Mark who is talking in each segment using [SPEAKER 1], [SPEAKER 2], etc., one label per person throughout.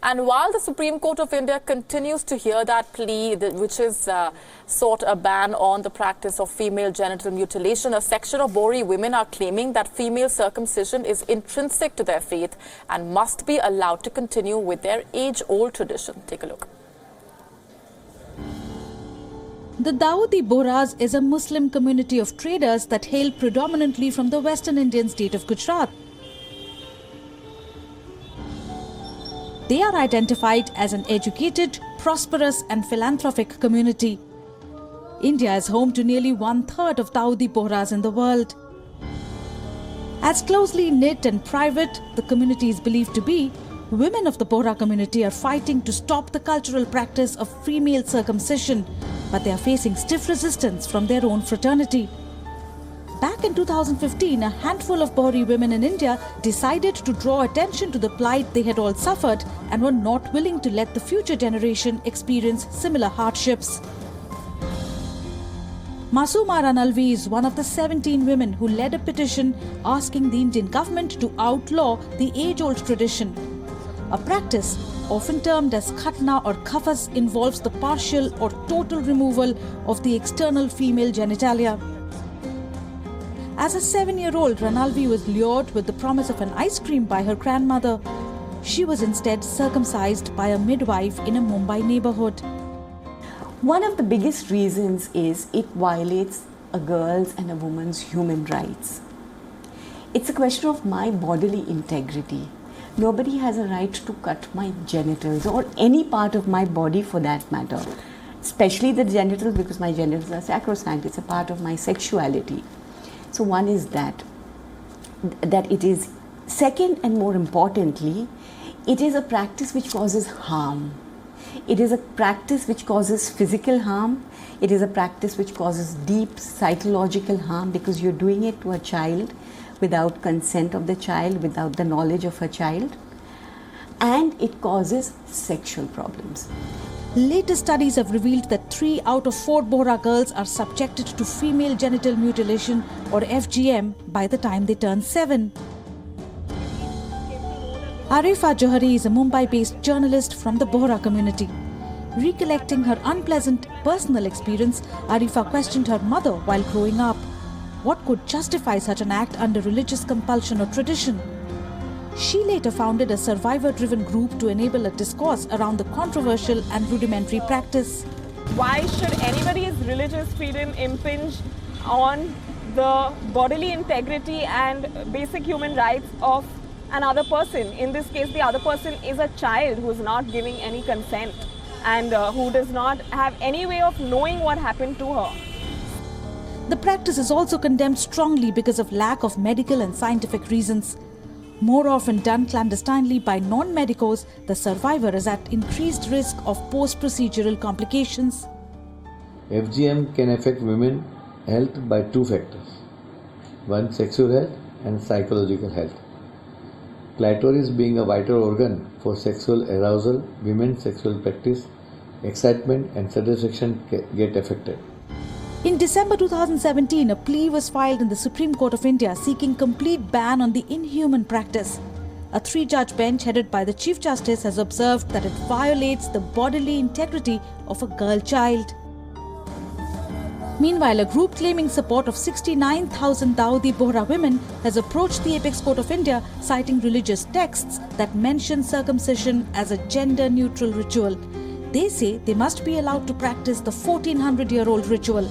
[SPEAKER 1] And while the Supreme Court of India continues to hear that plea, which is sought a ban on the practice of female genital mutilation, a section of Bohri women are claiming that female circumcision is intrinsic to their faith and must be allowed to continue with their age-old tradition. Take a look.
[SPEAKER 2] The Dawoodi Bohras is a Muslim community of traders that hail predominantly from the western Indian state of Gujarat. They are identified as an educated, prosperous and philanthropic community. India is home to nearly 1/3 of Dawoodi Bohras in the world. As closely knit and private the community is believed to be, women of the Bohra community are fighting to stop the cultural practice of female circumcision, but they are facing stiff resistance from their own fraternity. Back in 2015, a handful of Bohri women in India decided to draw attention to the plight they had all suffered and were not willing to let the future generation experience similar hardships. Masooma Ranalvi is one of the 17 women who led a petition asking the Indian government to outlaw the age-old tradition. A practice, often termed as khatna or kafas, involves the partial or total removal of the external female genitalia. As a 7-year-old, Ranalvi was lured with the promise of an ice cream by her grandmother. She was instead circumcised by a midwife in a Mumbai neighborhood.
[SPEAKER 3] One of the biggest reasons is it violates a girl's and a woman's human rights. It's a question of my bodily integrity. Nobody has a right to cut my genitals or any part of my body for that matter, especially the genitals, because my genitals are sacrosanct. It's a part of my sexuality. So one is that it is. Second, and more importantly, it is a practice which causes harm. It is a practice which causes physical harm. It is a practice which causes deep psychological harm because you're doing it to a child without consent of the child, without the knowledge of a child. And it causes sexual problems.
[SPEAKER 2] Latest studies have revealed that 3 out of 4 Bohra girls are subjected to female genital mutilation or FGM by the time they turn 7. Arifa Johari is a Mumbai-based journalist from the Bohra community. Recollecting her unpleasant personal experience, Arifa questioned her mother while growing up. What could justify such an act under religious compulsion or tradition? She later founded a survivor-driven group to enable a discourse around the controversial and rudimentary practice.
[SPEAKER 4] Why should anybody's religious freedom impinge on the bodily integrity and basic human rights of another person? In this case, the other person is a child who is not giving any consent and who does not have any way of knowing what happened to her.
[SPEAKER 2] The practice is also condemned strongly because of lack of medical and scientific reasons. More often done clandestinely by non-medicos, the survivor is at increased risk of post-procedural complications.
[SPEAKER 5] FGM can affect women's health by 2 factors. One, sexual health and psychological health. Clitoris being a vital organ for sexual arousal, women's sexual practice, excitement and satisfaction get affected.
[SPEAKER 2] In December 2017, a plea was filed in the Supreme Court of India seeking complete ban on the inhuman practice. A 3-judge bench headed by the Chief Justice has observed that it violates the bodily integrity of a girl child. Meanwhile, a group claiming support of 69,000 Dawoodi Bohra women has approached the Apex Court of India citing religious texts that mention circumcision as a gender-neutral ritual. They say they must be allowed to practice the 1400-year-old ritual.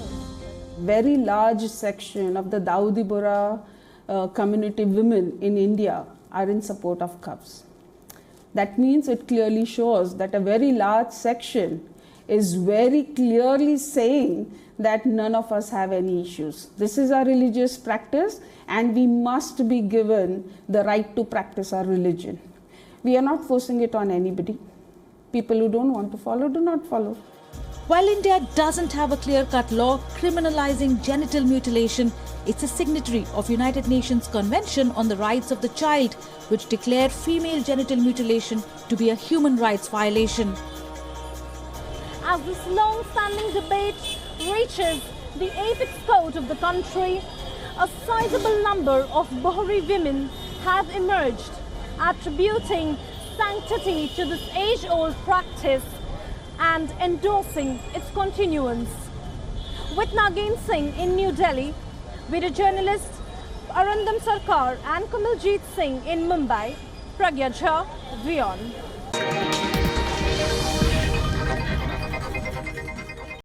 [SPEAKER 6] Very large section of the Dawoodi Bohra community women in India are in support of cups. That means it clearly shows that a very large section is very clearly saying that none of us have any issues. This is our religious practice and we must be given the right to practice our religion. We are not forcing it on anybody. People who don't want to follow do not follow.
[SPEAKER 2] While India doesn't have a clear-cut law criminalizing genital mutilation, it's a signatory of United Nations Convention on the Rights of the Child, which declared female genital mutilation to be a human rights violation.
[SPEAKER 7] As this long-standing debate reaches the apex court of the country, a sizable number of Bohri women have emerged, attributing sanctity to this age-old practice and endorsing its continuance. With Nagin Singh in New Delhi, video journalists Arundam Sarkar and Kamaljeet Singh in Mumbai, Pragya Jha, WION.